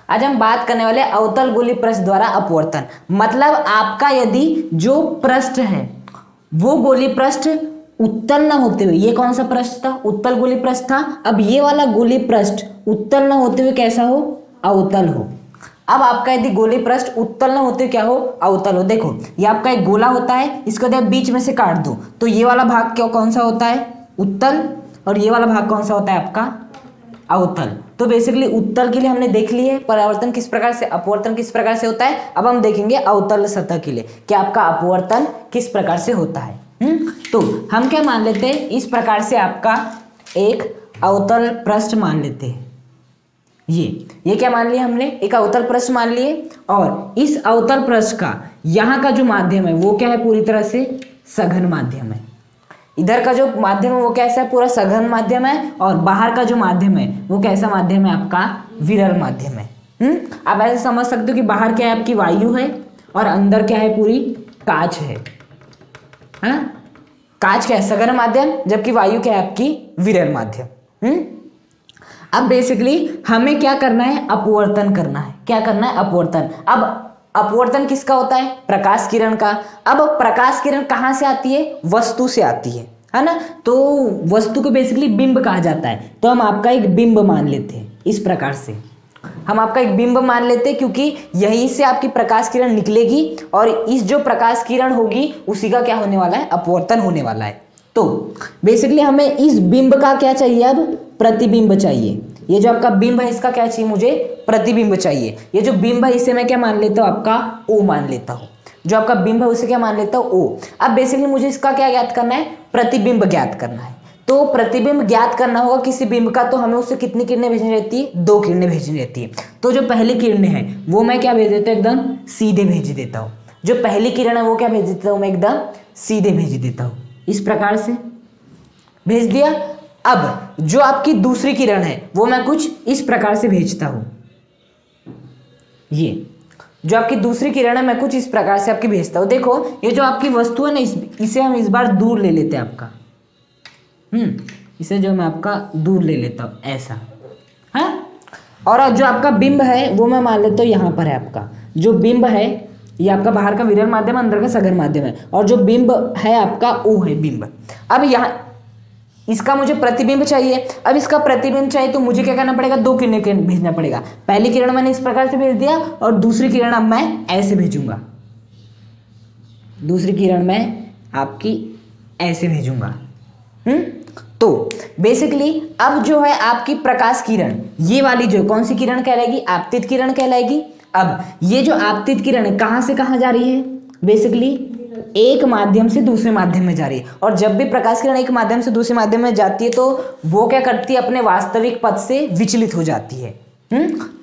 आज हम बात करने वाले अवतल गोलीय पृष्ठ द्वारा अपवर्तन। मतलब आपका यदि जो पृष्ठ है वो गोलीय पृष्ठ उत्तल न होते हुए, ये कौन सा पृष्ठ था? उत्तल गोलीय पृष्ठ था। अब ये वाला गोलीय पृष्ठ उत्तल न होते हुए कैसा हो? अवतल हो। अब आपका यदि गोलीय पृष्ठ उत्तल न होते हुए क्या हो? अवतल हो। देखो ये आपका एक गोला होता है, इसको यदि बीच में से काट दो तो ये वाला भाग क्या कौन सा होता है? उत्तल। और ये वाला भाग कौन सा होता है आपका? अवतल। तो बेसिकली उत्तल के लिए हमने देख लिए है परावर्तन किस प्रकार से, अपवर्तन किस प्रकार से होता है। अब हम देखेंगे अवतल सतह के लिए कि आपका अपवर्तन किस प्रकार से होता है। तो हम क्या मान लेते हैं, इस प्रकार से आपका एक अवतल पृष्ठ मान लेते हैं। ये क्या मान लिया हमने? एक अवतल पृष्ठ मान लिए। और इस अवतल पृष्ठ का यहाँ का जो माध्यम है वो क्या है? पूरी तरह से सघन माध्यम है। इधर का जो माध्यम है वो कैसा है? पूरा सघन माध्यम है। और बाहर का जो माध्यम है वो कैसा माध्यम है? आपका विरल माध्यम है। आप ऐसे समझ सकते हो कि बाहर क्या है? आपकी वायु है और अंदर क्या है? पूरी कांच है। कांच क्या है? सघन माध्यम, जबकि वायु क्या है? आपकी विरल माध्यम। अब बेसिकली हमें क्या करना है? अपवर्तन करना है। क्या करना है? अपवर्तन। अब अपवर्तन किसका होता है? प्रकाश किरण का। अब प्रकाश किरण कहाँ से आती है? वस्तु से आती है ना। तो वस्तु को बेसिकली बिंब कहा जाता है। तो हम आपका एक बिंब मान लेते हैं। इस प्रकार से हम आपका एक बिंब मान लेते हैं, क्योंकि यहीं से आपकी प्रकाश किरण निकलेगी और इस जो प्रकाश किरण होगी उसी का क्या होने वाला है? अपवर्तन होने वाला है। तो बेसिकली हमें इस बिंब का क्या चाहिए? अब प्रतिबिंब चाहिए। ये जो आपका बिंब है इसका क्या चाहिए? मुझे प्रतिबिंब चाहिए। ये जो बिंब है इसे मैं क्या मान लेता हूँ? आपका ओ मान लेता हूँ। जो आपका बिंब है उसे क्या मान लेता हूँ? ओ। अब बेसिकली मुझे इसका क्या ज्ञात करना है? प्रतिबिंब ज्ञात करना है। तो प्रतिबिंब ज्ञात करना होगा किसी बिंब का, तो हमें उससे कितनी किरणें भेजनी रहती है? 2 किरणें भेजनी रहती है। तो जो पहली किरणें हैं वो मैं क्या भेज देता हूँ? एकदम सीधे भेज देता हूँ। जो पहली किरण है वो क्या भेज देता हूँ? मैं एकदम सीधे भेज देता हूँ। इस प्रकार से भेज दिया। अब जो आपकी दूसरी किरण है वो मैं कुछ इस प्रकार से भेजता हूं। ये जो आपकी दूसरी किरण है मैं कुछ इस प्रकार से आपकी भेजता हूं। देखो ये जो आपकी वस्तु है ना, इसे हम इस बार दूर ले लेते हैं आपका। इसे जो मैं आपका दूर ले लेता हूं ऐसा है। और जो आपका बिंब है वो मैं मान लेता हूं यहां पर है। आपका जो बिंब है ये आपका बाहर का विरल माध्यम, अंदर का सघन माध्यम है। और जो बिंब है आपका ओ है बिंब। अब यहाँ इसका मुझे प्रतिबिंब चाहिए। अब इसका प्रतिबिंब चाहिए तो मुझे क्या करना पड़ेगा? 2 किरणें भेजना पड़ेगा। पहली किरण मैंने इस प्रकार से भेज दिया और दूसरी किरण अब मैं ऐसे भेजूंगा। दूसरी किरण मैं आपकी ऐसे भेजूंगा। तो बेसिकली अब जो है आपकी प्रकाश किरण, ये वाली जो कौन सी किरण कहलाएगी? आपतित किरण कहलाएगी। अब ये जो आपतित किरण है कहां से कहां जा रही है? बेसिकली एक माध्यम से दूसरे माध्यम में जा रही है। और जब भी प्रकाश किरण एक माध्यम से दूसरे माध्यम में जाती है तो वो क्या करती है? अपने वास्तविक पथ से विचलित हो जाती है।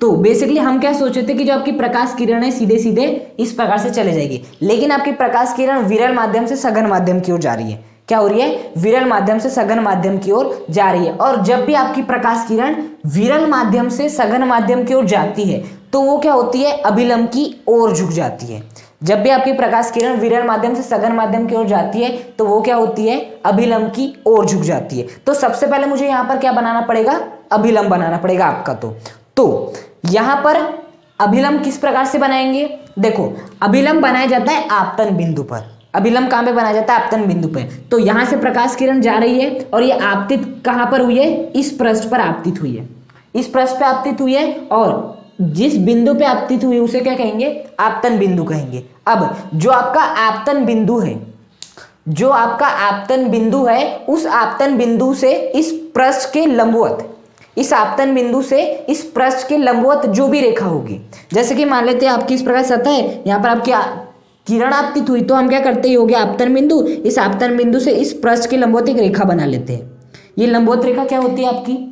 तो बेसिकली हम क्या सोचे थे कि जो आपकी प्रकाश किरण है सीधे सीधे इस प्रकार से चले जाएगी, लेकिन आपकी प्रकाश किरण विरल माध्यम से सघन माध्यम की ओर जा रही है। क्या हो रही है? विरल माध्यम से सघन माध्यम की ओर जा रही है। और जब भी आपकी प्रकाश किरण विरल माध्यम से सघन माध्यम की ओर जाती है तो वो क्या होती है? अभिलंब की ओर झुक जाती है। जब भी आपकी प्रकाश किरण विरल माध्यम से सघन माध्यम की ओर जाती है तो वो क्या होती है? अभिलंब की ओर झुक जाती है। तो सबसे पहले मुझे यहां पर क्या बनाना पड़ेगा? अभिलंब बनाना पड़ेगा आपका। तो यहां पर अभिलंब किस प्रकार से बनाएंगे? देखो अभिलंब बनाया जाता है आपतन बिंदु पर। अभिलंब कहां पे बनाया जाता है? आपतन बिंदु पे। तो यहां से प्रकाश किरण जा रही है और ये आपतित कहां पर हुई है? इस पृष्ठ पर आपतित हुई है। इस पृष्ठ पे आपतित हुई है और जिस बिंदु पे आपतित हुई उसे क्या कहेंगे? आपतन बिंदु कहेंगे। अब जो आपका आपतन बिंदु है, जो आपका आपतन बिंदु है उस आपतन बिंदु से इस पृष्ठ के लंबवत, इस आपतन बिंदु से इस पृष्ठ के लंबवत जो भी रेखा होगी, जैसे कि मान लेते हैं आपकी इस प्रकार सतह है, यहाँ पर आपकी किरण आपतित हुई तो हम क्या करते हैं? हो गया आपतन बिंदु। इस आपतन बिंदु से इस पृष्ठ के लंबवत एक रेखा बना लेते हैं। ये लंबवत रेखा क्या होती है? आपकी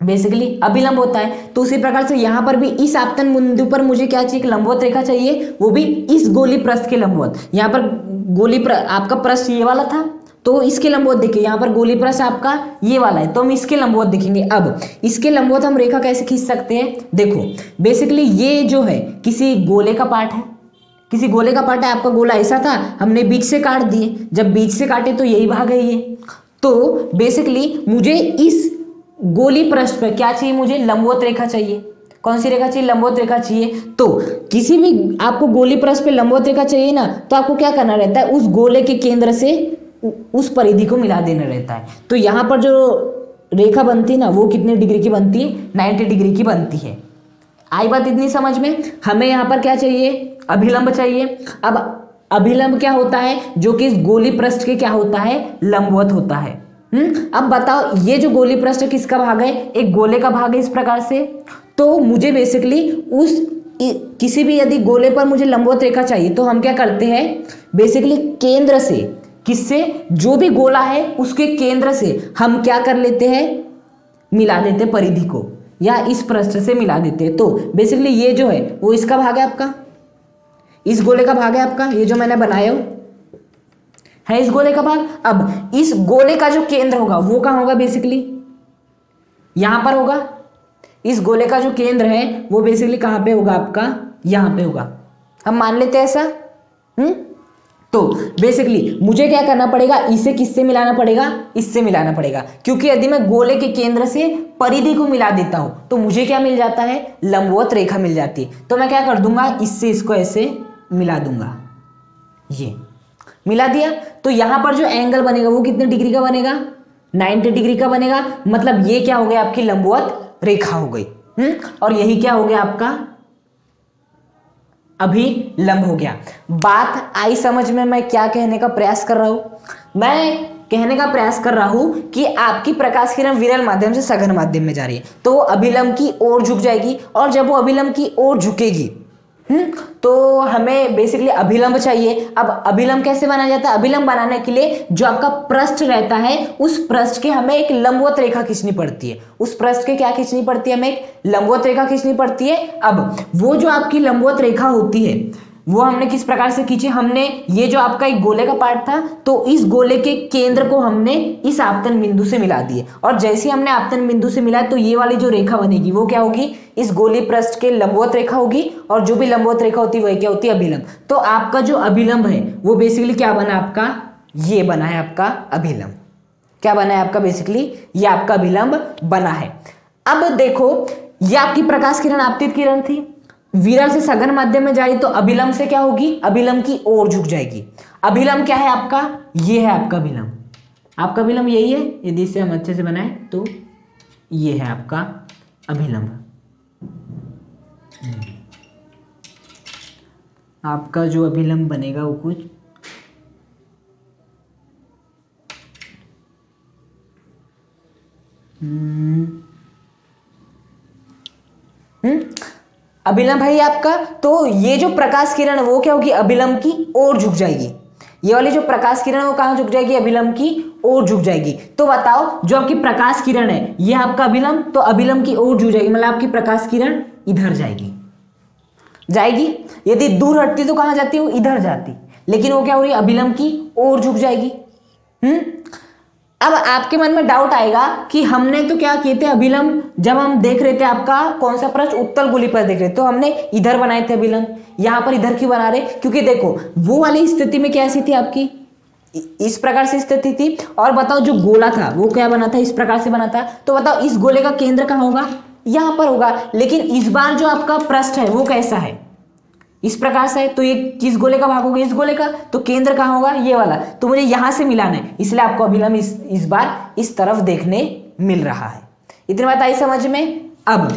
बेसिकली अभिलंब होता है। तो उसी प्रकार से यहां पर भी इस आपतन बिंदु पर मुझे क्या चाहिए? एक लंबवत रेखा चाहिए, वो भी इस गोली पृष्ठ के लंबवत। यहाँ पर आपका पृष्ठ ये वाला था तो इसके लंबवत देखिए, यहाँ पर गोली पृष्ठ आपका ये वाला है तो हम इसके लंबवत देखेंगे। अब इसके लंबवत हम रेखा कैसे खींच सकते हैं? देखो बेसिकली ये जो है किसी गोले का पार्ट है। किसी गोले का पार्ट है। आपका गोला ऐसा था, हमने बीच से काट दिए। जब बीच से काटे तो यही भाग है ये। तो बेसिकली मुझे इस गोली पृष्ठ पर क्या चाहिए? मुझे लंबवत रेखा चाहिए। कौन सी रेखा चाहिए? लंबवत रेखा चाहिए। तो किसी भी आपको गोली पृष्ठ पे लंबवत रेखा चाहिए ना, तो आपको क्या करना रहता है? उस गोले के केंद्र से उस परिधि को मिला देना रहता है। तो यहाँ पर जो रेखा बनती है ना, वो कितने डिग्री की बनती है? 90 डिग्री की बनती है। आई बात इतनी समझ में? हमें यहाँ पर क्या चाहिए? अभिलंब चाहिए। अब अभिलंब क्या होता है? जो कि इस गोली पृष्ठ के क्या होता है? लंबवत होता है। अब बताओ, ये जो गोली पृष्ठ किसका भाग है? एक गोले का भाग है इस प्रकार से। तो मुझे बेसिकली किसी भी यदि गोले पर मुझे लंबवत रेखा चाहिए, तो हम क्या करते हैं? बेसिकली केंद्र से, किससे? जो भी गोला है उसके केंद्र से हम क्या कर लेते हैं? मिला देते परिधि को, या इस पृष्ठ से मिला देते हैं। तो बेसिकली ये जो है वो इसका भाग है आपका, इस गोले का भाग है आपका, ये जो मैंने बनाया है इस गोले का भाग। अब इस गोले का जो केंद्र होगा वो कहां होगा? बेसिकली यहां पर होगा। इस गोले का जो केंद्र है वो बेसिकली कहां पे होगा आपका? यहां पे होगा। हम मान लेते हैं ऐसा। तो बेसिकली मुझे क्या करना पड़ेगा? इसे किससे मिलाना पड़ेगा? इससे मिलाना पड़ेगा, क्योंकि यदि मैं गोले के केंद्र से परिधि को मिला देता हूं तो मुझे क्या मिल जाता है? लंबवत रेखा मिल जाती है। तो मैं क्या कर दूंगा? इससे इसको ऐसे मिला दूंगा, ये मिला दिया। तो यहां पर जो एंगल बनेगा वो कितने डिग्री का बनेगा? 90 डिग्री का बनेगा। मतलब ये क्या हो गया? आपकी लंबवत रेखा हो गई। और यही क्या हो गया? आपका अभिलंब हो गया। बात आई समझ में? मैं क्या कहने का प्रयास कर रहा हूं? मैं कहने का प्रयास कर रहा हूं कि आपकी प्रकाश किरण विरल माध्यम से सघन माध्यम में जा रही है, तो वो अभिलंब की ओर झुक जाएगी। और जब वो अभिलंब की ओर झुकेगी तो हमें बेसिकली अभिलंब चाहिए। अब अभिलंब कैसे बनाया जाता है? अभिलंब बनाने के लिए जो आपका पृष्ठ रहता है, उस पृष्ठ के हमें एक लंबवत रेखा खींचनी पड़ती है। उस पृष्ठ के क्या खींचनी पड़ती है? हमें एक लंबवत रेखा खींचनी पड़ती है। अब वो जो आपकी लंबवत रेखा होती है वो हमने किस प्रकार से खींची? हमने ये जो आपका एक गोले का पार्ट था, तो इस गोले के केंद्र को हमने इस आपतन बिंदु से मिला दिए। और जैसे ही हमने आपतन बिंदु से मिला, तो ये वाली जो रेखा बनेगी वो क्या होगी? इस गोली पृष्ठ के लंबवत रेखा होगी। और जो भी लंबवत रेखा होती है वही क्या होती है? अभिलंब। तो आपका जो अभिलंब है वो बेसिकली क्या बना आपका? ये बना है आपका अभिलंब। क्या बना है आपका? बेसिकली ये आपका अभिलंब बना है। अब देखो, ये आपकी प्रकाश किरण आपतित किरण थी, विरल से सघन माध्यम में जा रही, तो अभिलंब से क्या होगी? अभिलंब की ओर झुक जाएगी। अभिलंब क्या है आपका? ये है आपका अभिलंब। आपका अभिलंब यही है। यदि इसे हम अच्छे से बनाए तो ये है आपका अभिलंब। आपका जो अभिलंब बनेगा वो कुछ अभिलंब है आपका। तो ये जो प्रकाश किरण है वो क्या होगी? अभिलंब की ओर झुक जाएगी। ये वाली जो प्रकाश किरण है वो कहां झुक जाएगी? अभिलंब की ओर झुक जाएगी। तो बताओ, जो आपकी प्रकाश किरण है ये आपका अभिलंब, तो अभिलंब की ओर झुक जाएगी, मतलब आपकी प्रकाश किरण इधर जाएगी। यदि दूर हटती तो कहां जाती? वो इधर जाती। लेकिन वो क्या हो रही है? अभिलंब की ओर झुक जाएगी। अब आपके मन में डाउट आएगा कि हमने तो क्या किए थे? अभिलंब जब हम देख रहे थे आपका कौन सा पृष्ठ? उत्तल गोली पर देख रहे थे, तो हमने इधर बनाए थे अभिलंब, यहां पर इधर क्यों बना रहे? क्योंकि देखो, वो वाली स्थिति में कैसी थी आपकी? इस प्रकार से स्थिति थी। और बताओ, जो गोला था वो क्या बना था? इस प्रकार से बना था। तो बताओ, इस गोले का केंद्र कहां होगा? यहां पर होगा। लेकिन इस बार जो आपका पृष्ठ है वो कैसा है? इस प्रकार से। तो ये किस गोले का भाग होगा? इस गोले का। तो केंद्र कहां होगा? ये वाला। तो मुझे यहां से मिलाना है, इसलिए आपको अभिलंब इस बार इस तरफ देखने मिल रहा है। इतनी बात आई समझ में? अब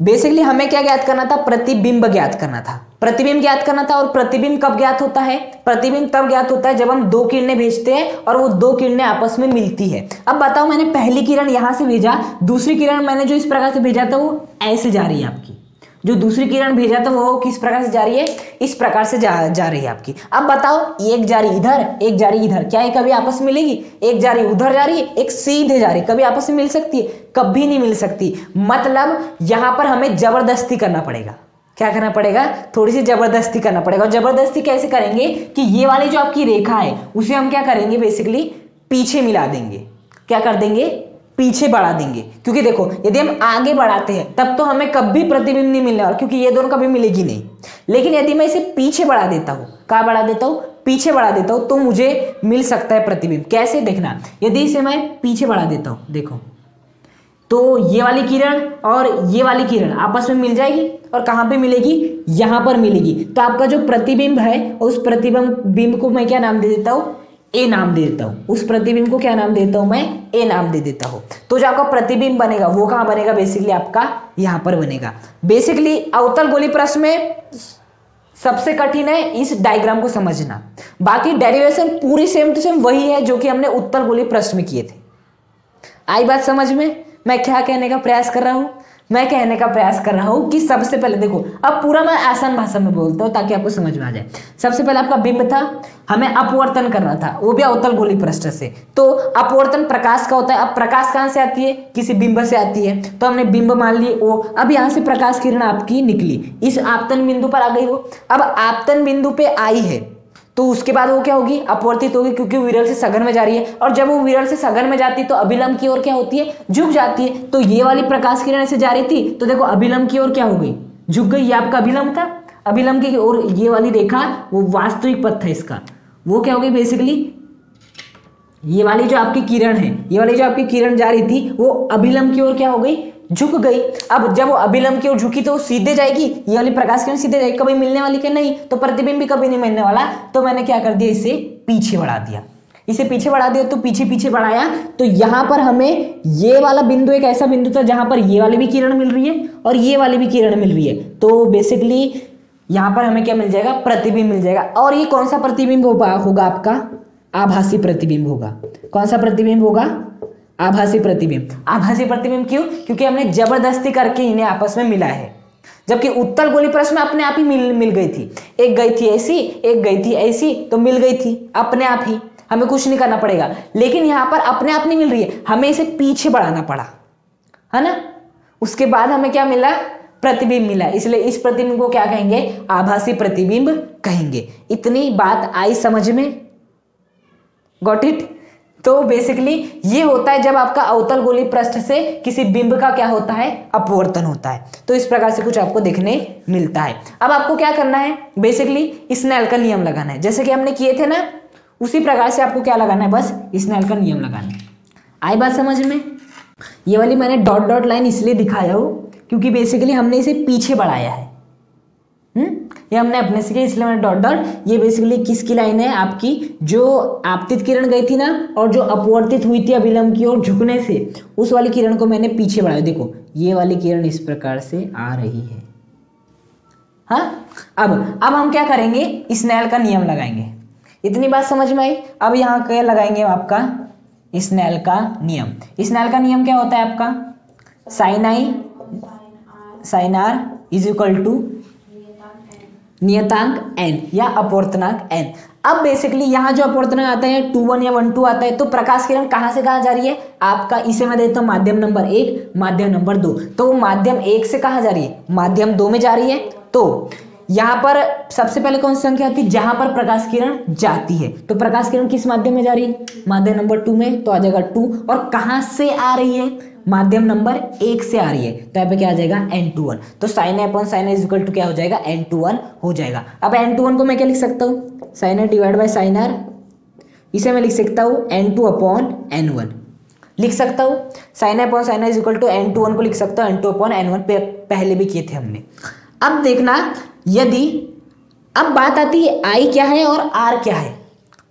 बेसिकली हमें क्या ज्ञात करना था? प्रतिबिंब ज्ञात करना था। प्रतिबिंब ज्ञात करना था। और प्रतिबिंब कब ज्ञात होता है? प्रतिबिंब तब ज्ञात होता है जब हम दो किरणें भेजते हैं और वो दो किरणें आपस में मिलती है। अब बताओ, मैंने पहली किरण यहां से भेजा, दूसरी किरण मैंने जो इस प्रकार से भेजा था वो ऐसे जा रही है आपकी। जो दूसरी किरण भेजा था वो किस प्रकार से जा रही है? इस प्रकार से जा रही है आपकी। अब बताओ, एक जा रही इधर, एक जा रही इधर, क्या ये कभी आपस में मिलेगी? एक जा रही उधर जा रही है, एक सीधे जा रही, कभी आपस में मिल सकती है? कभी नहीं मिल सकती। मतलब यहां पर हमें जबरदस्ती करना पड़ेगा। क्या करना पड़ेगा? थोड़ी सी जबरदस्ती करना पड़ेगा। और जबरदस्ती कैसे करेंगे? कि ये वाली जो आपकी रेखा है उसे हम क्या करेंगे? बेसिकली पीछे मिला देंगे। क्या कर देंगे? पीछे बढ़ा देंगे। क्योंकि देखो, यदि हम आगे बढ़ाते हैं तब तो हमें कभी प्रतिबिंब नहीं मिलने वाला, क्योंकि ये दोनों कभी मिलेगी नहीं। लेकिन यदि मैं इसे पीछे बढ़ा देता हूं, कहां बढ़ा देता हूं? पीछे बढ़ा देता हूं, तो मुझे मिल सकता है प्रतिबिंब। कैसे? देखना, यदि इसे मैं पीछे बढ़ा देता हूं, देखो, तो ये वाली किरण और ये वाली किरण आपस में मिल जाएगी और कहाँ पे मिलेगी, यहाँ पर मिलेगी। तो आपका जो प्रतिबिंब है उस प्रतिबिंब को मैं क्या नाम दे देता हूँ, ए नाम दे देता हूँ। उस प्रतिबिंब को क्या नाम देता हूँ मैं, ए नाम दे देता हूँ। तो जो आपका प्रतिबिंब बनेगा वो कहाँ बनेगा, बेसिकली आपका यहाँ पर बनेगा। बेसिकली अवतल गोलीय प्रश्न में सबसे कठिन है इस डायग्राम को समझना, बाकी डेरिवेशन पूरी सेम टू सेम वही है जो कि हमने उत्तल गोलीय प्रश्न में किए थे। आई बात समझ में? मैं क्या कहने का प्रयास कर रहा हूँ, मैं कहने का प्रयास कर रहा हूँ कि सबसे पहले देखो, अब पूरा मैं आसान भाषा में बोलता हूँ ताकि आपको समझ में आ जाए। सबसे पहले आपका बिंब था, हमें अपवर्तन करना था, वो भी अवतल गोलीय पृष्ठ से। तो अपवर्तन प्रकाश का होता है। अब प्रकाश कहाँ से आती है, किसी बिंब से आती है, तो हमने बिंब मान ली ओ। अब यहाँ से प्रकाश किरण आपकी निकली, इस आपतन बिंदु पर आ गई वो। अब आपतन बिंदु पे आई है तो उसके बाद वो क्या होगी, अपवर्तित होगी, क्योंकि विरल से सघन में जा रही है। और जब वो विरल से सघन में जाती है तो अभिलंब की ओर क्या होती है, झुक जाती है। तो ये वाली प्रकाश किरण ऐसे जा रही थी तो देखो अभिलंब की ओर क्या हो गई, झुक गई। ये आपका अभिलंब था, अभिलंब की ओर ये वाली रेखा वो वास्तविक पथ था इसका, वो क्या हो गई बेसिकली, ये वाली जो आपकी किरण है, ये वाली जो आपकी किरण जा रही थी वो अभिलंब की ओर क्या हो गई, झुक गई। अब जब वो अभिलंब की ओर झुकी तो सीधे जाएगी, ये वाली प्रकाश किरण सीधे जाएगी, कभी मिलने वाली क्या नहीं, तो प्रतिबिंब भी कभी नहीं मिलने वाला। तो मैंने क्या कर दिया, इसे पीछे बढ़ा दिया, इसे पीछे बढ़ा दिया। तो पीछे पीछे बढ़ाया तो यहां पर हमें ये वाला बिंदु एक ऐसा बिंदु था जहां पर ये वाली भी किरण मिल रही है और ये वाली भी किरण मिल रही है। तो बेसिकली यहां पर हमें क्या मिल जाएगा, प्रतिबिंब मिल जाएगा। और ये कौन सा प्रतिबिंब होगा आपका, आभासी प्रतिबिंब होगा। कौन सा प्रतिबिंब होगा, आभासी प्रतिबिंब। आभासी प्रतिबिंब क्यों, क्योंकि हमने जबरदस्ती करके इन्हें आपस में मिला है, जबकि उत्तल गोलीय प्रश्न में अपने आप ही मिल गई थी। एक गई थी ऐसी, एक गई थी ऐसी, तो मिल गई थी अपने आप ही, हमें कुछ नहीं करना पड़ेगा। लेकिन यहां पर अपने आप नहीं मिल रही है, हमें इसे पीछे बढ़ाना पड़ा, है ना। उसके बाद हमें क्या मिला, प्रतिबिंब मिला। इसलिए इस प्रतिबिंब को क्या कहेंगे, आभासी प्रतिबिंब कहेंगे। इतनी बात आई समझ में, गॉट इट। तो बेसिकली ये होता है जब आपका अवतल गोलीय पृष्ठ से किसी बिंब का क्या होता है, अपवर्तन होता है। तो इस प्रकार से कुछ आपको देखने मिलता है। अब आपको क्या करना है, बेसिकली स्नेल का नियम लगाना है, जैसे कि हमने किए थे ना, उसी प्रकार से आपको क्या लगाना है, बस स्नेल का नियम लगाना है। आई बात समझ में? ये वाली मैंने डॉट डॉट लाइन इसलिए दिखाया हो क्योंकि बेसिकली हमने इसे पीछे बढ़ाया है। ये हमने अपने से किया इसलिए मैंने डॉट डॉट। ये बेसिकली किसकी लाइन है, आपकी जो आपतित किरण गई थी ना और जो अपवर्तित हुई थी अभिलंब की ओर झुकने से, उस वाली किरण को मैंने पीछे बढ़ाया। देखो ये वाली किरण इस प्रकार से आ रही है। हाँ, अब हम क्या करेंगे, स्नेल का नियम लगाएंगे। इतनी बात समझ में आई। अब यहाँ क्या लगाएंगे आपका, स्नेल का नियम। स्नेल का नियम क्या होता है आपका, sine i sine r is equal to नियतांक n या अपवर्तनांक n। अब बेसिकली यहाँ जो अपवर्तनांक आता है 2 1 या 1 2 आता है, तो प्रकाश किरण कहाँ से कहाँ जा रही है आपका, इसे मैं देता हूँ माध्यम नंबर 1, माध्यम नंबर 2। तो वो माध्यम 1 से कहाँ जा रही है, माध्यम 2 में जा रही है। तो यहाँ पर सबसे पहले कौन सी संख्या आती है, जहां पर प्रकाश किरण जाती है। तो प्रकाश किरण किस माध्यम में जा रही है, माध्यम नंबर 2 में, तो आ जाएगा 2। और कहां से आ रही है, माध्यम नंबर 1 से आ रही है, तो यहाँ पे क्या आ जाएगा n21। तो sine a upon sine a is equal to क्या हो जाएगा, n21 हो जाएगा। अब n21 को मैं क्या लिख सकता हूँ, sine a divide by sine r, इसे मैं लिख सकता हूँ n2 अपॉन n1 लिख सकता हूँ। Sine a upon sine a is equal to n21 को लिख सकता हूँ n2 अपॉन n1, पहले भी किए थे हमने। अब देखना, यदि अब बात आती है आई क्या है और आर क्या है,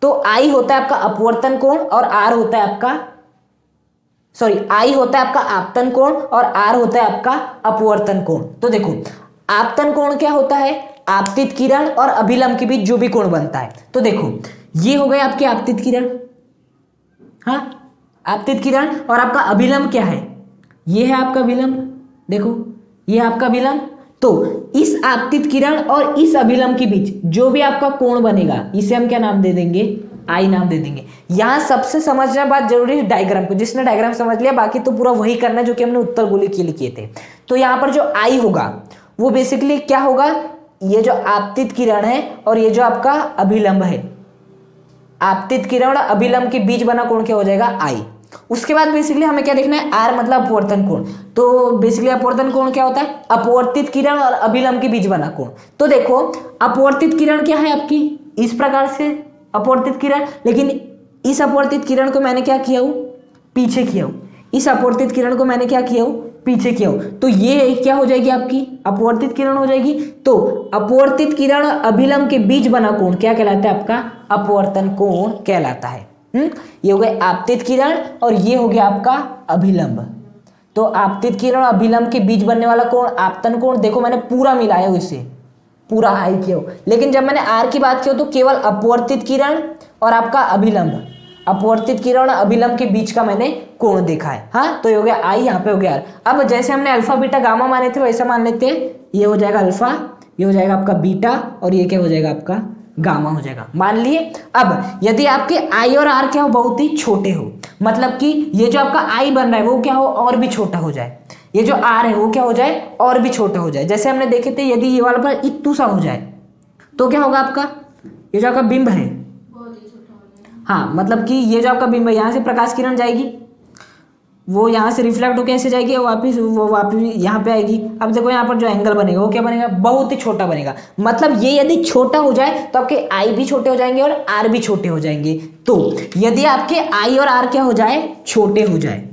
तो आई होता है आपका अपवर्तन कोण और आर होता है आपका, सॉरी, आई होता है आपका आपतन कोण और आर होता है आपका अपवर्तन कोण। तो देखो आपतन कोण क्या होता है, आपतित किरण और अभिलंब के बीच जो भी कोण बनता है। तो देखो ये हो गए आपके आपतित किरण, हाँ आपतित किरण, और आपका अभिलंब क्या है, ये है आपका विलंब, देखो ये है आपका विलंब। तो इस आपतित किरण और इस अभिलंब के बीच जो भी आपका कोण बनेगा, इसे हम क्या नाम दे देंगे, आई नाम दे देंगे। यहां सबसे समझना बात जरूरी है डायग्राम को, जिसने डायग्राम समझ लिया बाकी तो पूरा वही करना है जो कि हमने उत्तर गोलीय के लिए किए थे। तो यहाँ पर जो आई होगा वो बेसिकली क्या होगा, ये जो आपतित किरण है और ये जो आपका अभिलंब है, आपतित किरण और अभिलंब के बीच बना कोण क्या हो जाएगा, आई। उसके बाद बेसिकली हमें क्या देखना है, आर मतलब अपवर्तन कोण। तो बेसिकली अपवर्तन कोण क्या होता है, अपवर्तित किरण और अभिलंब के बीच बना कोण। तो देखो अपवर्तित किरण क्या है आपकी, इस प्रकार से अपवर्तित किरण, लेकिन इस अपवर्तित किरण को मैंने क्या किया हूं, पीछे किया हूं। इस अपवर्तित किरण को मैंने क्या किया हो, पीछे किया हो, तो ये क्या हो जाएगी आपकी अपवर्तित किरण हो जाएगी। तो अपवर्तित किरण अभिलंब के बीच बना कोण क्या कहलाता है, आपका अपवर्तन कोण कहलाता है। ये हो गया आपतित किरण और ये हो गया आपका अभिलंब। तो आपतित किरण और अभिलंब के बीच बनने वाला कोण आपतन कोण। देखो मैंने पूरा मिलाया हो, इसे पूरा हाई किया हो, लेकिन जब मैंने आर की बात की हो तो केवल अपवर्तित किरण और आपका अभिलंब, अपवर्तित किरण और अभिलंब के बीच का मैंने कोण देखा है। हाँ, तो ये हो गया आई, यहाँ पे हो गया आर। अब जैसे हमने अल्फा बीटा गामा माने थे वैसा मान लेते हैं, ये हो जाएगा अल्फा, ये हो जाएगा आपका बीटा और ये क्या हो जाएगा आपका गामा हो जाएगा, मान लिए। अब यदि आपके आई और आर क्या हो, बहुत ही छोटे हो, मतलब कि ये जो आपका आई बन रहा है वो क्या हो, और भी छोटा हो जाए, ये जो आर है वो क्या हो जाए, और भी छोटा हो जाए। जैसे हमने देखे थे यदि ये वाला पर इतू सा हो जाए तो क्या होगा आपका, ये जो आपका बिंब है, हाँ मतलब कि ये जो आपका बिंब है, यहाँ से प्रकाश किरण जाएगी, वो यहाँ से रिफ्लेक्ट होकर ऐसे जाएगी और वापस यहाँ पे आएगी। अब देखो यहाँ पर जो एंगल बनेगा वो क्या बनेगा, बहुत ही छोटा बनेगा। मतलब ये यदि छोटा हो जाए तो आपके आई भी छोटे हो जाएंगे और आर भी छोटे हो जाएंगे। तो यदि आपके आई और आर क्या हो जाए, छोटे हो जाए,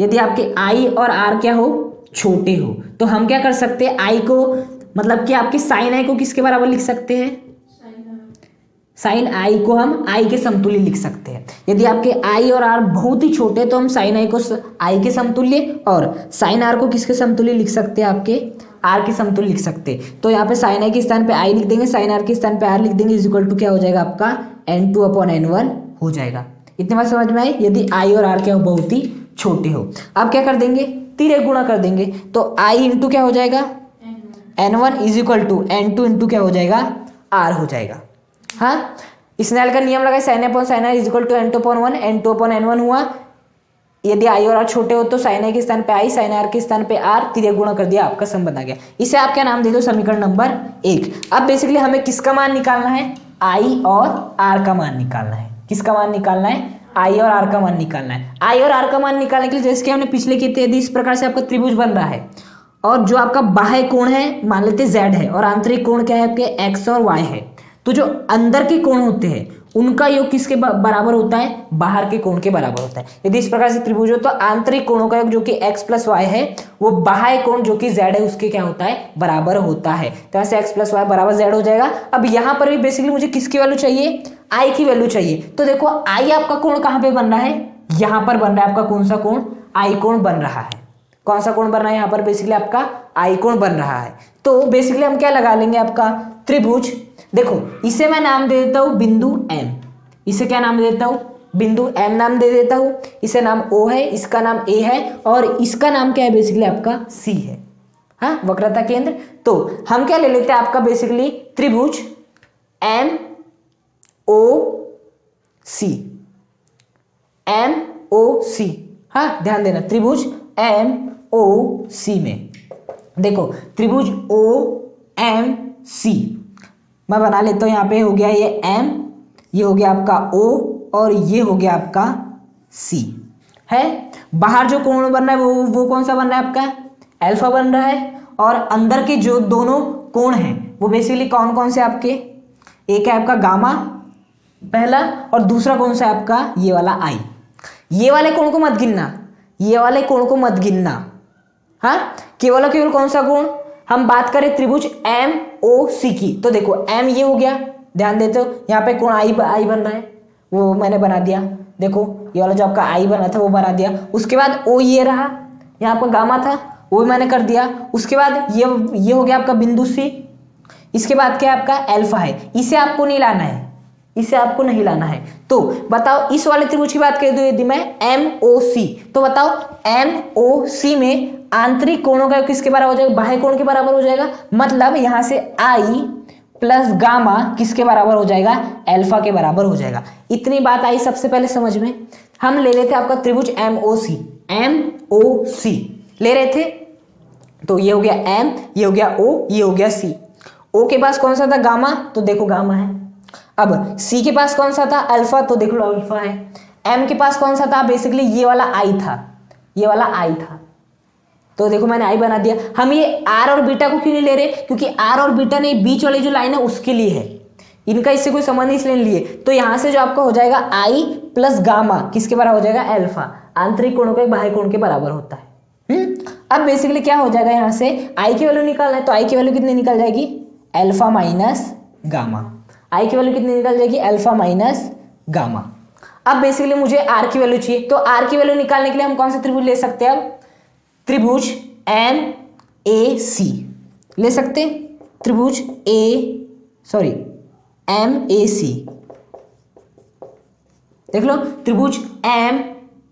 यदि आपके आई और आर क्या हो, छोटे हो, तो हम क्या कर सकते हैं, आई को मतलब कि आपके साइन आई को किसके बराबर लिख सकते हैं, साइन आई को हम आई के समतुल्य लिख सकते हैं। यदि आपके आई और आर बहुत ही छोटे तो हम साइन आई को आई के समतुल्य और साइन आर को किसके समतुल्य लिख सकते हैं, आपके आर के समतुल्य लिख सकते हैं। तो यहाँ पे साइन आई के स्थान पे आई लिख देंगे, साइन आर के स्थान पे आर लिख देंगे, इज इक्वल टू क्या हो जाएगा आपका n2/n1 हो जाएगा। इतनी बात समझ में आई। यदि आई और आर क्या हो, बहुत ही छोटे हो। अब क्या कर देंगे, तिर्यक गुणा कर देंगे, तो आई इंटू क्या हो जाएगा n1 is equal to n2 into क्या हो जाएगा, आर हो जाएगा। हाँ, स्नेल का नियम लगाए, sine upon sine r is equal to n2/1, n2/n1 हुआ। यदि आई और आर छोटे हो तो साइन आई के स्थान पे आई, साइन आर के स्थान पे आर, तिर्यक गुणा कर दिया, आपका सम बना गया। इसे आप क्या नाम दे दो, समीकरण नंबर 1। अब बेसिकली हमें किसका मान निकालना है, आई और आर का मान निकालना है। किसका मान निकालना है, आई और आर का मान निकालना है। आई और आर का मान निकालने के लिए जैसे कि हमने पिछले किए थे, यदि इस प्रकार से आपका त्रिभुज बन रहा है और जो आपका बाह्य कोण है मान लेते z है और आंतरिक कोण क्या है आपके x और y है, तो जो अंदर के कोण होते हैं उनका योग किसके बराबर होता है, बाहर के कोण के बराबर होता है। यदि इस प्रकार से त्रिभुज हो तो आंतरिक कोणों का योग जो कि x प्लस वाई है वो बाह्य कोण जो कि z है उसके क्या होता है, बराबर होता है। तो ऐसे x प्लस वाई बराबर z हो जाएगा। अब यहाँ पर भी बेसिकली मुझे किसकी वैल्यू चाहिए, i की वैल्यू चाहिए। तो देखो i आपका कोण कहाँ पे बन रहा है, यहाँ पर बन रहा है आपका कौन सा कोण, I कोण बन रहा है। कौन सा कोण बन रहा है यहाँ पर, बेसिकली आपका I कोण बन रहा है। तो बेसिकली हम क्या लगा लेंगे, आपका त्रिभुज। देखो इसे मैं नाम दे देता हूँ बिंदु M, इसे क्या नाम दे देता हूँ, बिंदु M नाम दे देता हूँ। इसे नाम O है, इसका नाम A है और इसका नाम क्या है, बेसिकली आपका C है। हाँ, वक्रता केंद्र। तो हम क्या ले लेते हैं, आपका बेसिकली त्रिभुज MOC, MOC। हाँ ध्यान देना, त्रिभुज MOC में देखो त्रिभुज OMC मैं बना लेता हूँ। यहाँ पे हो गया ये M, ये हो गया आपका O और ये हो गया आपका C है। बाहर जो कोण बन रहा है वो कौन सा बन रहा है, आपका अल्फा बन रहा है। और अंदर के जो दोनों कोण हैं वो बेसिकली कौन कौन से आपके, एक है आपका गामा पहला और दूसरा कौन सा है आपका ये वाला आई। ये वाले कोण को मत गिनना, ये वाले कोण को मत गिनना। हाँ, केवल केवल कौन सा कोण, हम बात करें त्रिभुज MOC की। तो देखो M ये हो गया, ध्यान देते हो यहाँ पे कोण आई बन रहा है, वो मैंने बना दिया। देखो ये वाला जो आपका आई बना था वो बना दिया। उसके बाद O ये रहा, यहाँ आपका गामा था वो भी मैंने कर दिया। उसके बाद ये हो गया आपका बिंदु C। इसके बाद क्या आपका अल्फा है, इसे आपको नहीं लाना है, इसे आपको नहीं लाना है। तो बताओ इस वाले त्रिभुज की बात कर दूं यदि मैं MOC, तो बताओ MOC में आंतरिक कोणों का किसके बराबर हो जाएगा, बाह्य कोण के बराबर हो जाएगा। मतलब यहां से I प्लस गामा किसके बराबर हो जाएगा, अल्फा के बराबर हो जाएगा। इतनी बात आई सबसे पहले समझ में। हम ले लेते आपका त्रिभुज MOC ले रहे थे। तो ये हो गया M, ये हो गया O, ये हो गया C। O के पास कौन सा था, गामा, तो देखो गामा है। अब C के पास कौन सा था, अल्फा, तो देख लो अल्फा है। M के पास कौन सा था, बेसिकली ये वाला I था, ये वाला I था। तो देखो मैंने I बना दिया। हम ये R और बीटा को क्यों नहीं ले रहे, क्योंकि R और बीटा ने बीच वाली जो लाइन है उसके लिए है। इनका इससे कोई संबंध इसलिए नहीं लिए, तो यहाँ से जो आपका हो जाएगा आई प्लस गामा किसके बराबर हो जाएगा, अल्फा, आंतरिक कोणों का एक बाह्य कोण के बराबर होता है। अब बेसिकली क्या हो जाएगा, यहाँ से आई की वैल्यू निकालना है, तो आई की वैल्यू कितनी निकल जाएगी, अल्फा माइनस गामा। आई की वैल्यू कितनी निकल जाएगी, अल्फा माइनस गामा। अब बेसिकली मुझे आर की वैल्यू चाहिए, तो आर की वैल्यू निकालने के लिए हम कौन सा त्रिभुज ले सकते हैं, अब त्रिभुज एम ए सी ले सकते हैं, त्रिभुज एम ए सी, देख लो त्रिभुज एम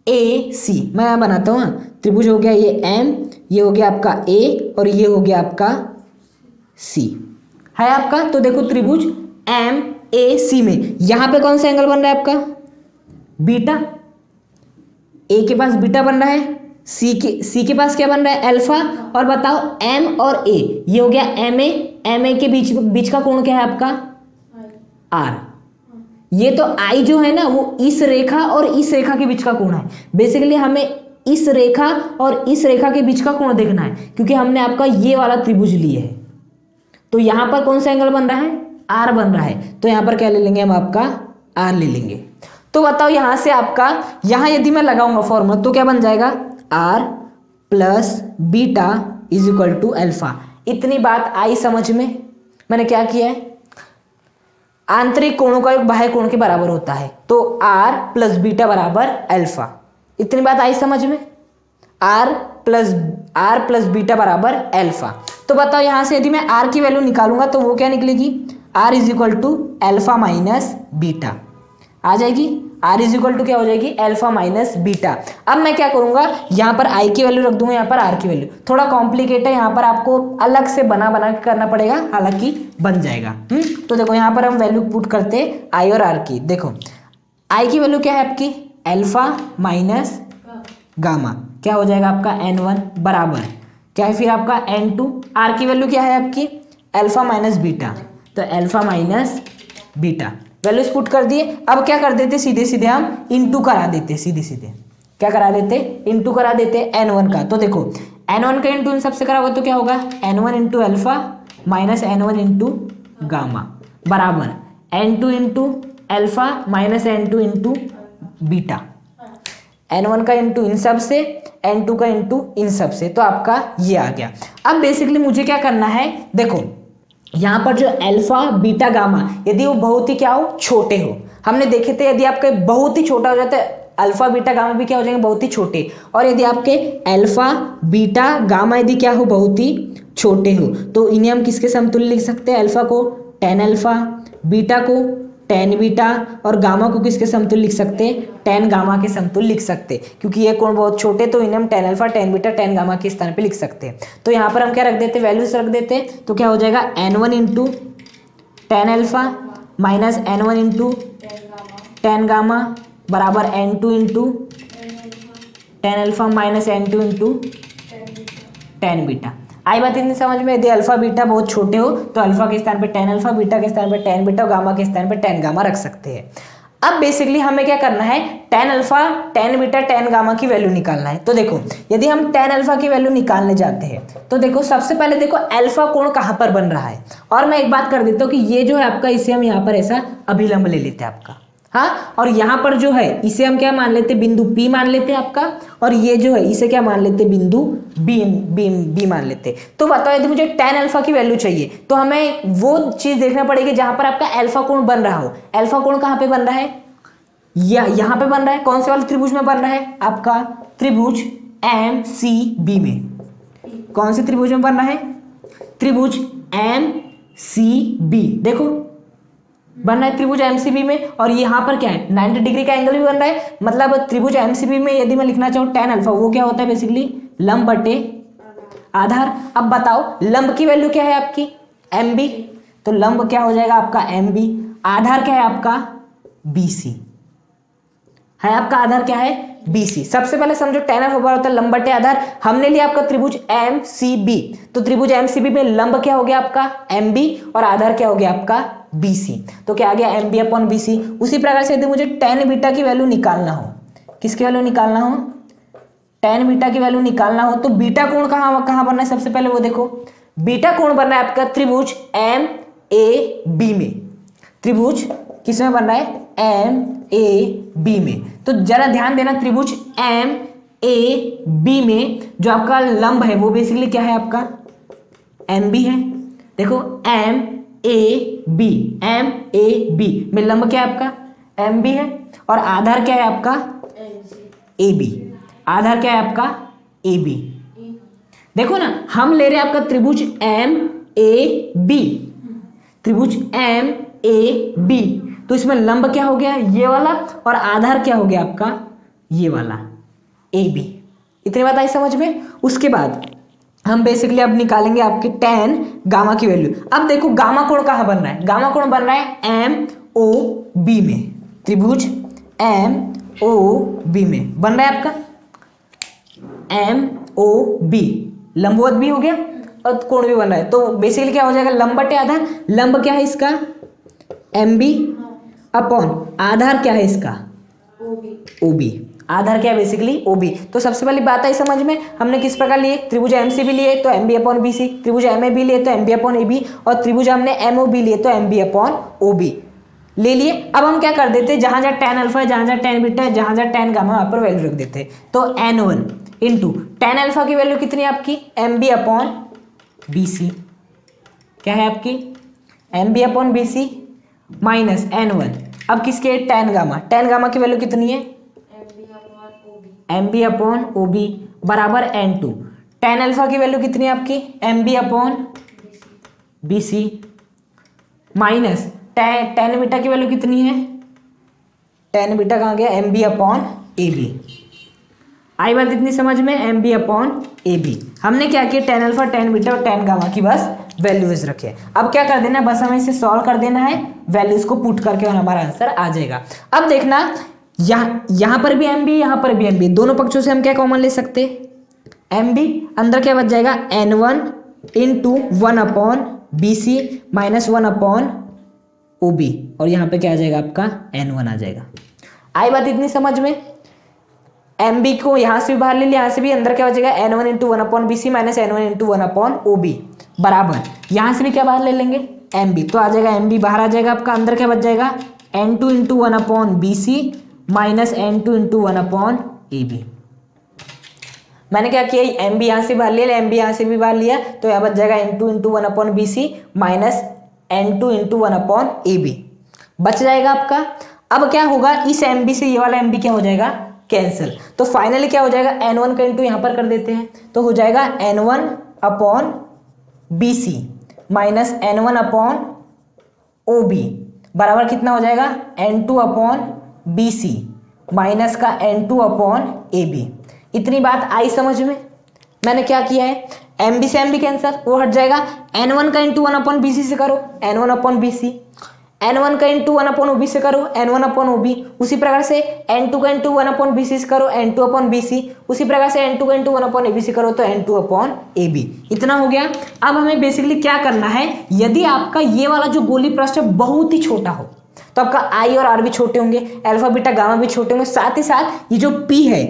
ए सी मैं बनाता हूं, त्रिभुज हो गया ये एम, ये हो गया आपका ए और ये हो गया आपका सी है आपका। तो देखो त्रिभुज एम ए सी में यहां पे कौन सा एंगल बन रहा है आपका, बीटा, ए के पास बीटा बन रहा है, सी के पास क्या बन रहा है, अल्फा, और बताओ एम और ए, ये हो गया एम ए के बीच का कोण क्या है आपका, आर। ये तो आई जो है ना वो इस रेखा और इस रेखा के बीच का कोण है, बेसिकली हमें इस रेखा और इस रेखा के बीच का कोण देखना है, क्योंकि हमने आपका ये वाला त्रिभुज लिए है। तो यहां पर कौन सा एंगल बन रहा है, आर बन रहा है, तो यहां पर क्या ले लेंगे हम, आपका आर ले लेंगे। तो बताओ यहां से आपका, यहां यदि मैं लगाऊंगा फॉर्मूला तो क्या बन जाएगा, r plus beta is equal to alpha. इतनी बात आई समझ में, मैंने क्या किया है, आंतरिक कोणों का एक बाह्य कोण के बराबर होता है, तो आर प्लस बीटा बराबर अल्फा। इतनी बात आई समझ में, आर प्लस बीटा बराबर अल्फा। तो बताओ यहां से यदि मैं आर की वैल्यू निकालूंगा तो वो क्या निकलेगी, r is equal to alpha minus beta आ जाएगी, आर इज इक्वल टू क्या हो जाएगी, अल्फा माइनस बीटा। अब मैं क्या करूंगा, यहाँ पर आई की वैल्यू रख दूंगा, यहाँ पर आर की वैल्यू, थोड़ा कॉम्प्लिकेट है, यहाँ पर आपको अलग से बना के करना पड़ेगा, हालांकि बन जाएगा। तो देखो यहाँ पर हम वैल्यू पुट करते आई और आर की। देखो आई की वैल्यू क्या है आपकी, अल्फा माइनस गामा, क्या हो जाएगा आपका N1 बराबर क्या है फिर आपका N2। आर की वैल्यू क्या है आपकी, अल्फा माइनस बीटा, तो alpha minus beta values put कर दिए। अब क्या कर देते, सीधे सीधे हम इनटू करा देते, सीधे सीधे क्या करा देते, इनटू करा देते N1 का। तो देखो N1 का इनटू इन सबसे करा होगा तो क्या होगा, N1 into alpha minus N1 into gamma बराबर N2 into alpha minus N2 into beta, N1 का इंटू इन सब से, N2 का इंटू इन सब से, तो आपका ये आ गया। अब बेसिकली मुझे क्या करना है, देखो यहाँ पर जो अल्फा बीटा गामा यदि वो बहुत ही क्या हो, छोटे हो, हमने देखे थे यदि आपके बहुत ही छोटा हो जाता है अल्फा बीटा गामा भी क्या हो जाएंगे, बहुत ही छोटे, और यदि आपके अल्फा बीटा गामा यदि क्या हो, बहुत ही छोटे हो, तो इन्हें हम किसके समतुल्य लिख सकते हैं, अल्फा को टेन अल्फा, बीटा को टेन बीटा, और गामा को किसके समतुल्य लिख सकते हैं, टेन गामा के समतुल्य लिख सकते हैं, क्योंकि ये कोण बहुत छोटे, तो इन्हें हम tan alpha tan beta ten gamma के स्थान पे लिख सकते हैं। तो यहाँ पर हम क्या रख देते, वैल्यूज रख देते, तो क्या हो जाएगा N1 into ten alpha minus N1 into ten gamma बराबर N2 into ten alpha minus N2 into ten beta. आई बात इतनी समझ में, यदि अल्फा बीटा बहुत छोटे हो तो अल्फा के स्थान पे टेन अल्फा, बीटा के स्थान पे टेन बीटा, गामा के स्थान पे टेन गामा रख सकते हैं। अब बेसिकली हमें क्या करना है, tan alpha tan beta ten gamma की वैल्यू निकालना है। तो देखो यदि हम टेन अल्फा की वैल्यू निकालने जाते हैं तो देखो सबसे पहले देखो अल्फा कोण कहाँ पर बन रहा है, और मैं एक बात कर देता हूँ कि ये जो है आपका, इसे हम यहाँ पर ऐसा अभिलंब ले लेते हैं आपका, हाँ, और यहाँ पर जो है इसे हम क्या मान लेते, बिंदु P मान लेते हैं आपका, और ये जो है इसे क्या मान लेते, बिंदु B मान लेते। तो बताओ यदि मुझे टेन अल्फा की वैल्यू चाहिए तो हमें वो चीज देखना पड़ेगी जहां पर आपका अल्फा कोण बन रहा हो। अल्फा कोण कहाँ पे बन रहा है, यहाँ पे बन रहा है, कौन से वाले त्रिभुज में बन रहा है, आपका त्रिभुज MCB में। कौन से त्रिभुज में बन रहा है, त्रिभुज MCB, देखो बन रहा है त्रिभुज MCB में, और यहाँ पर क्या है 90 डिग्री का एंगल भी बन रहा है। मतलब त्रिभुज MCB में यदि मैं लिखना चाहूँ टेन अल्फा, वो क्या होता है बेसिकली लंब बटे आधार। अब बताओ लंब की वैल्यू क्या है आपकी MB, तो लंब क्या हो जाएगा आपका MB, आधार क्या है आपका BC है, आपका आधार क्या है BC। सबसे पहले समझो टेन अल्फा बराबर होता है लंब बटे आधार, हमने लिया आपका त्रिभुज MCB, तो त्रिभुज MCB में लंब क्या हो गया आपका MB और आधार क्या हो गया आपका BC, तो क्या आ गया MB अपॉन BC। उसी प्रकार से यदि मुझे टेन बीटा की वैल्यू निकालना हो, किसकी वैल्यू निकालना हो, टेन बीटा की वैल्यू निकालना हो, तो बीटा कोण कहाँ बनना है, सबसे पहले वो देखो बीटा कोण बनना है आपका त्रिभुज MAB में। त्रिभुज किसमें बन रहा है, एम ए बी में। तो जरा ध्यान देना, त्रिभुज एम ए बी में जो आपका लंब है वो बेसिकली क्या है आपका, एम बी है। देखो एम ए बी में लंब क्या है आपका, एम बी है, और आधार क्या है आपका, ए बी। आधार क्या है आपका, ए बी। देखो ना, हम ले रहे हैं आपका त्रिभुज एम ए बी, त्रिभुज एम ए बी, तो इसमें लंब क्या हो गया, ये वाला, और आधार क्या हो गया आपका, ये वाला, ए बी। इतनी बात आई समझ में। उसके बाद हम बेसिकली अब निकालेंगे आपके tan गामा की वैल्यू। अब देखो गामा कोण कहाँ बन रहा है, गामा कोण बन रहा है एम ओ बी में, त्रिभुज एम ओ बी में बन रहा है आपका एम ओ बी, लंबवत भी हो गया और कोण भी बन रहा है। तो बेसिकली क्या हो जाएगा, लंब बटे आधार। लंब क्या है इसका, एम बी, अपॉन आधार क्या है इसका, ओ बी। आधार क्या है बेसिकली, ओ बी। तो सबसे पहली बात आई समझ में, हमने किस प्रकार लिए, त्रिभुज एम सी भी लिए तो M B upon B C, त्रिभुज एम ए भी लिए तो M B upon A B, और त्रिभुज हमने एम ओ बी लिए तो M B upon O B ले लिए। अब हम क्या कर देते हैं, जहां जहां tan अल्फा है, जहां जहां tan बीटा है, जहां जहां tan गामा, वहां पर वैल्यू रख देते हैं। तो n1 इंटू tan अल्फा की वैल्यू कितनी है आपकी, M B upon B C, क्या है आपकी, M B upon B C minus n1। अब किसके, tan गामा की वैल्यू कितनी है, M B upon O B बराबर n2। tan अल्फा की वैल्यू कितनी है आपकी, M B upon B C minus tan beta की वैल्यू कितनी है, tan बीटा कहाँ गया, M B upon A B. आई बात इतनी समझ में, M B upon A B. हमने क्या किया, tan अल्फा, tan बीटा और tan गामा की बस वैल्यूज रखे। अब क्या कर देना, बस हमें इसे सॉल्व कर देना है, वैल्यूज को पुट करके और हमारा आंसर आ जाएगा। अब देखना, यहाँ पर भी एम बी, यहाँ पर भी एम बी, दोनों पक्षों से हम क्या कॉमन ले सकते, एम बी, अंदर क्या बच जाएगा, n1 into 1 upon B C minus 1 upon O B, और यहाँ पे क्या आ जाएगा आपका, n1 आ जाएगा। आई बात इतनी समझ में। एम बी को यहाँ से भी बाहर ले लिया, यहाँ से भी, अंदर क्या बचेगा, n1 into 1 upon B C minus n1 into 1 upon O B बराबर, यहाँ से भी क्या बाहर ले लेंगे, एम बी, तो आ जाएगा एम बी बाहर आ जाएगा आपका, अंदर क्या बच जाएगा, n2 into 1 upon B C minus n2 into 1 upon A B. मैंने क्या किया, एम बी यहाँ से बाहर लिया, एम बी यहाँ से भी बाहर लिया, तो यहाँ बच जाएगा n2 into 1 upon B C minus n2 into 1 upon A B बच जाएगा आपका। अब क्या होगा, इस एम बी से ये वाला एम बी क्या हो जाएगा, कैंसिल। तो फाइनली क्या हो जाएगा, n1 का इंटू यहाँ पर कर देते हैं, तो हो जाएगा n1 upon B C minus n1 upon O B बराबर कितना हो जाएगा, n2 upon B C minus का n2 अपॉन ए बी। इतनी बात आई समझ में। मैंने क्या किया है, एम बी से एम बी कैंसर, वो हट जाएगा, n1 का इंटू 1 अपॉन बी सी से करो, n1 अपॉन बी सी, n1 का इंटू 1 अपॉन ओ बी से करो, n1 अपॉन ओ बी, उसी प्रकार से n2 का इंटू 1 अपॉन बी सी से करो, n2 अपॉन बी सी, उसी प्रकार से n2 का इंटू 1 अपॉन ए बी से करो तो n2 अपॉन ए बी। इतना हो गया। अब हमें बेसिकली क्या करना है, यदि आपका ये वाला जो गोली पृष्ठ बहुत ही छोटा हो तो आपका आई और आर भी छोटे होंगे, अल्फा बीटा गामा भी छोटे होंगे, साथ ही साथ ये जो पी है,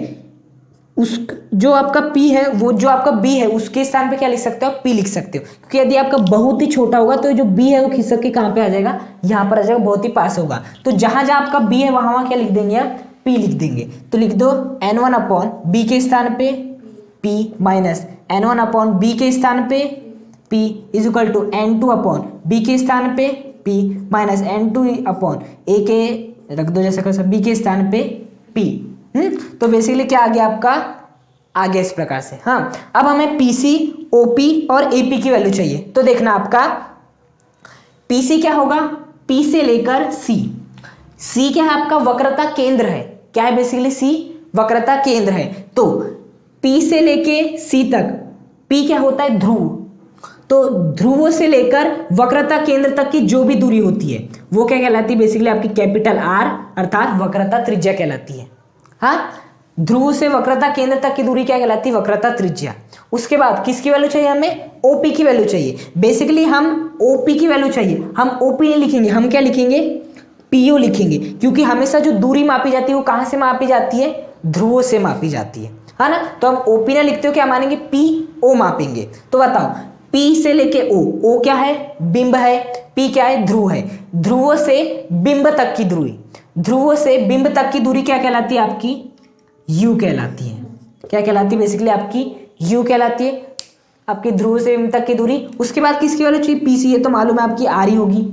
उस जो आपका पी है, वो जो आपका बी है, उसके स्थान पे क्या लिख सकते हो, पी लिख सकते हो। क्योंकि यदि आपका बहुत ही छोटा होगा तो जो बी है वो खिसक के कहाँ पे आ जाएगा, यहाँ पर आ जाएगा, बहुत ही पास होगा। तो जहां जहां आपका बी है वहां क्या लिख देंगे, आप पी लिख देंगे। तो लिख दो n1 अपॉन बी के स्थान पे P minus n1 upon B के स्थान पे P is equal to n2 upon B के स्थान पे पी माइनस n2 अपॉन ए के रख दो जैसा कर बी के स्थान पे पी। तो बेसिकली क्या आ गया आपका, आ गया इस प्रकार से। हाँ, अब हमें पीसी, ओपी और एपी की वैल्यू चाहिए। तो देखना आपका पीसी क्या होगा, पी से लेकर सी, सी क्या है आपका, वक्रता केंद्र है। क्या है बेसिकली, सी वक्रता केंद्र है। तो पी से लेके सी तक, पी क्या होता है, ध्रुव। तो ध्रुवों से लेकर वक्रता केंद्र तक की जो भी दूरी होती है वो क्या कहलाती है, बेसिकली आपकी कैपिटल आर अर्थात वक्रता त्रिज्या कहलाती है। हाँ, ध्रुव से वक्रता केंद्र तक की दूरी क्या कहलाती है, वक्रता त्रिज्या। उसके बाद किसकी वैल्यू चाहिए, हमें ओपी की वैल्यू चाहिए। बेसिकली हम ओपी की वैल्यू चाहिए, हम ओपी नहीं लिखेंगे, हम क्या लिखेंगे, पीओ लिखेंगे। क्योंकि हमेशा जो दूरी मापी जाती है वो कहां से मापी जाती है, ध्रुवों से मापी जाती है ना। तो हम ओपी ना लिखते हो क्या मानेंगे, पी ओ मापेंगे। तो बताओ पी से लेके ओ, ओ क्या है, बिंब है, पी क्या है, ध्रुव है। ध्रुव से बिंब तक की दूरी, ध्रुव से बिंब तक की दूरी क्या कहलाती है आपकी, यू कहलाती है। क्या कहलाती है बेसिकली आपकी, यू कहलाती है, आपकी ध्रुव से बिंब तक की दूरी। उसके बाद किसकी वैल्यू चाहिए, पी सी, ये तो मालूम है आपकी आर ही होगी।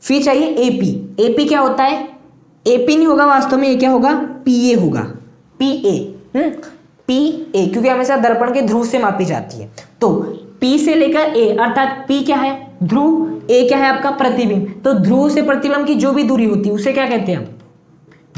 फिर चाहिए एपी, एपी क्या होता है, एपी नहीं होगा वास्तव में, ये क्या होगा, पीए होगा, पीए, पी ए, क्योंकि हमेशा दर्पण के ध्रुव से मापी जाती है। तो पी से लेकर ए, अर्थात पी क्या है, ध्रुव, ए क्या है आपका प्रतिबिंब। तो ध्रुव से प्रतिबिंब की जो भी दूरी होती है उसे क्या कहते हैं हम,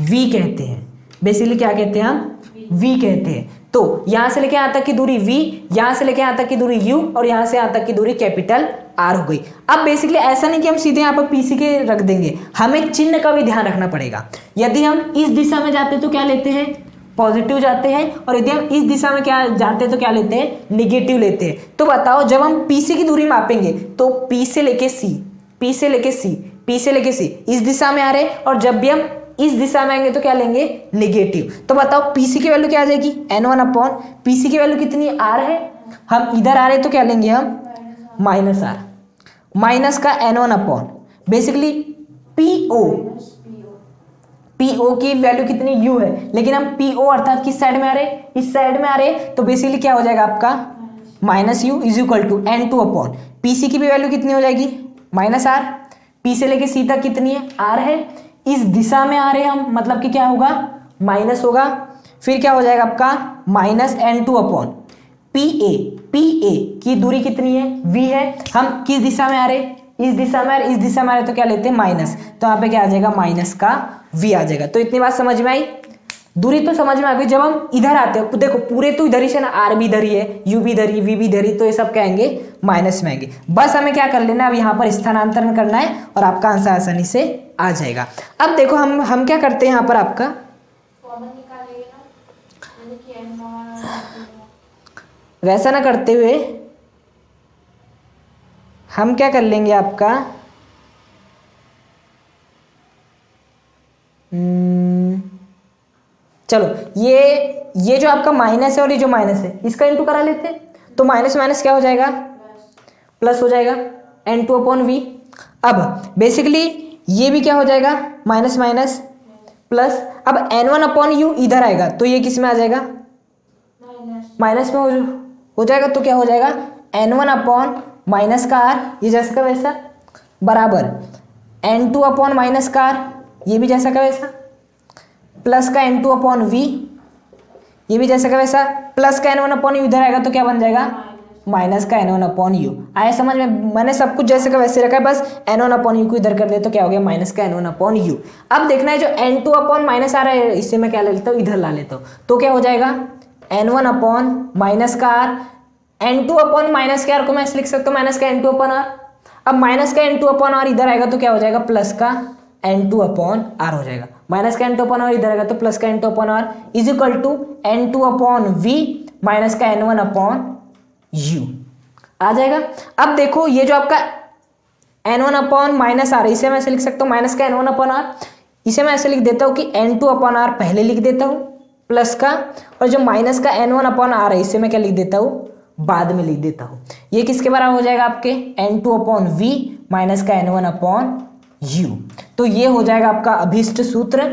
वी कहते हैं। बेसिकली क्या कहते हैं हम, वी कहते हैं। तो यहां से लेके यहां तक की दूरी वी, यहां से लेके यहां तक की दूरी यू, और यहां से यहां तक की दूरी कैपिटल आर हो गई। अब बेसिकली ऐसा नहीं कि हम सीधे यहां पर पीसी के रख देंगे, हमें चिन्ह का भी ध्यान रखना पड़ेगा। यदि हम इस दिशा में जाते तो क्या लेते हैं, पॉजिटिव जाते हैं, और यदि हम इस दिशा में क्या जाते हैं तो क्या लेते हैं, निगेटिव लेते हैं। तो बताओ जब हम पीसी की दूरी मापेंगे तो पी से लेके सी, पी से लेके सी, पी से लेके सी इस दिशा में आ रहे, और जब भी हम इस दिशा में आएंगे तो क्या लेंगे, निगेटिव। तो बताओ पीसी की वैल्यू क्या आ जाएगी, N1 अपॉन, पीसी की वैल्यू कितनी, आर है, हम इधर आ रहे तो क्या लेंगे हम, माइनस आर, माइनस का N1 upon basically PO, PO की वैल्यू कितनी, यू है, लेकिन हम पीओ अर्थात किस साइड में आ रहे, इस साइड में आ रहे, तो बेसिकली क्या हो जाएगा आपका, minus U is equal to N2 upon, PC की भी वैल्यू कितनी हो जाएगी, माइनस आर, पी से लेके सी तक कितनी है, आर है, इस दिशा में आ रहे हम, मतलब कि क्या होगा, माइनस होगा। फिर क्या हो जाएगा आपका, minus N2 upon P A, P A की दूरी कितनी है, वी है, हम किस दिशा में आ रहे, इस दिशा में, इस दिशा में आ रहे तो क्या लेते हैं, माइनस, तो यहाँ पे क्या आ जाएगा, माइनस का वी आ जाएगा। तो इतनी बात समझ में आई, दूरी तो समझ में आ गई। जब हम इधर आते हैं देखो पूरे तो इधर ही से ना, आर भी इधर ही है, यू भी इधर ही, वी भी इधर ही, तो ये सब कहेंगे माइनस में आएंगे। बस हमें क्या कर लेना, अब यहाँ पर स्थानांतरण करना है और आपका आंसर आसानी से आ जाएगा। अब देखो हम क्या करते हैं, यहाँ पर आपका वैसा ना करते हुए हम क्या कर लेंगे आपका, चलो ये जो आपका माइनस है और ये जो माइनस है इसका इंटू करा लेते हैं, तो माइनस माइनस क्या हो जाएगा, प्लस हो जाएगा, N2 अपॉन वी। अब बेसिकली ये भी क्या हो जाएगा, माइनस माइनस प्लस, अब N1 अपॉन यू इधर आएगा तो ये किस में आ जाएगा, माइनस में हो जाएगा, तो क्या हो जाएगा, N1 अपॉन माइनस का आर, ये जैसा का वैसा, बराबर N2 अपॉन माइनस का आर, ये भी जैसा का वैसा, प्लस का N2 अपॉन वी, ये भी जैसा का वैसा, प्लस का N1 अपॉन यू इधर आएगा तो क्या बन जाएगा, माइनस का N1 अपॉन यू। आया समझ में, मैंने सब कुछ जैसे का वैसे रखा है, बस N1 अपॉन यू को इधर कर दे तो क्या हो गया, माइनस का N1 अपॉन यू। अब देखना है जो N2 अपॉन माइनस आ रहा है इससे मैं क्या ले लेता हूँ, इधर ला लेता हूँ, तो क्या हो जाएगा, N1 अपॉन माइनस का आर, N2 अपॉन माइनस के आर को मैं ऐसे लिख सकता हूँ, माइनस का N2 अपॉन आर। अब माइनस का N2 अपॉन आर इधर आएगा तो क्या हो जाएगा, प्लस का N2 अपॉन आर हो जाएगा, माइनस का N2 अपॉन आर इधर आएगा तो प्लस का N2 upon R is equal to N2 upon V minus का N1 अपॉन यू आ जाएगा। अब देखो ये जो आपका N1 अपॉन माइनस आर, इसे मैं ऐसे लिख सकता हूँ, माइनस का N1 अपॉन आर, इसे मैं ऐसे लिख देता हूँ कि N2 अपॉन आर पहले लिख देता हूँ प्लस का, और जो माइनस का N1 अपॉन आर है इसे मैं क्या लिख देता हूँ, बाद में लिख देता हूँ। ये किसके बराबर हो जाएगा आपके, N2 अपॉन वी माइनस का N1 अपॉन यू। तो ये हो जाएगा आपका अभिष्ट सूत्र,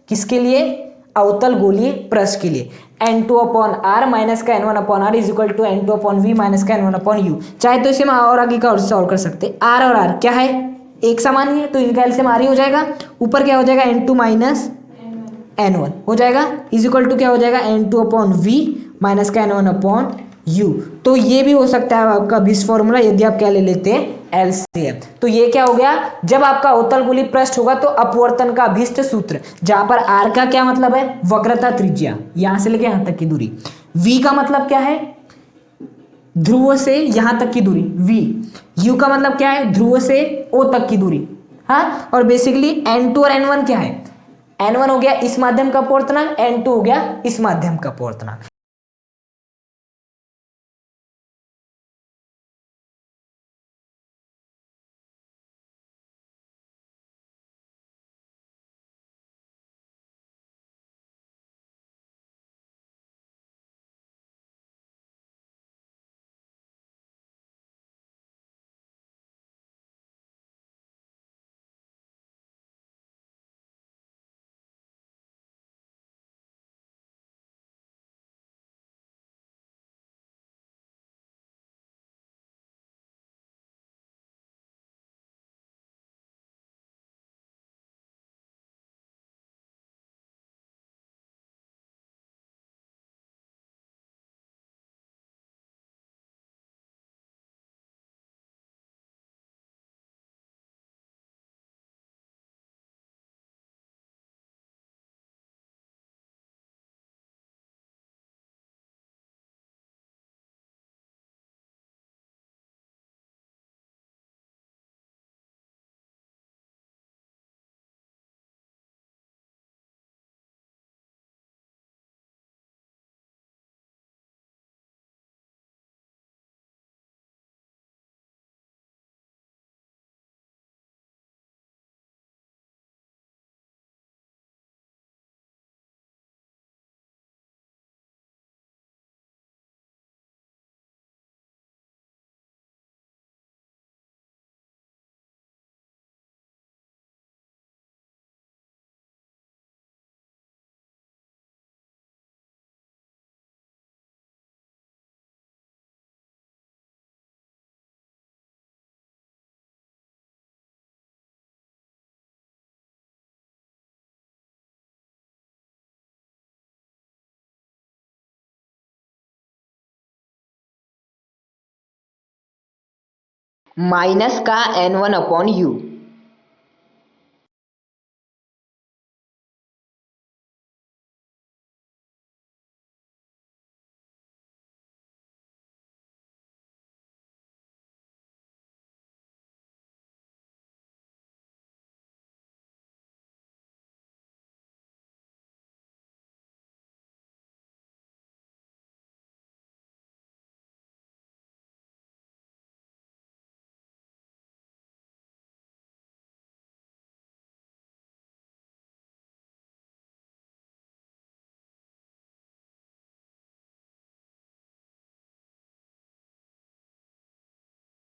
किसके लिए, अवतल गोलीय प्रश्न के लिए, N2 अपॉन आर माइनस का N1 upon R is equal to N2 upon V minus का N1 अपॉन यू। चाहे तो इसे मैं और आगे का और सॉल्व कर सकते, आर और आर क्या है, एक समान ही है, तो इनका एलसीएम आर ही हो जाएगा, ऊपर क्या हो जाएगा N2 माइनस N1 हो जाएगा इज इक्वल टू क्या हो जाएगा, N2 अपॉन वी माइनस का N1 अपॉन यू। तो ये भी हो सकता है आपका अभिष्ट फॉर्मूला यदि आप क्या ले लेते हैं, एलसीएम। तो ये क्या हो गया, जब आपका अवतल गोलीय पृष्ठ होगा तो अपवर्तन का अभिष्ट सूत्र, जहां पर आर का क्या मतलब है, वक्रता त्रिज्या, यहां से लेके यहां तक की दूरी, वी का मतलब क्या है, ध्रुव से यहां तक की दूरी वी, यू का मतलब क्या है, ध्रुव से ओ तक की दूरी, हाँ, और बेसिकली N2 और N1 क्या है, N1 हो गया इस माध्यम का अपवर्तनांक, N2 हो गया इस माध्यम का अपवर्तनांक। माइनस का N1 अपॉन यू,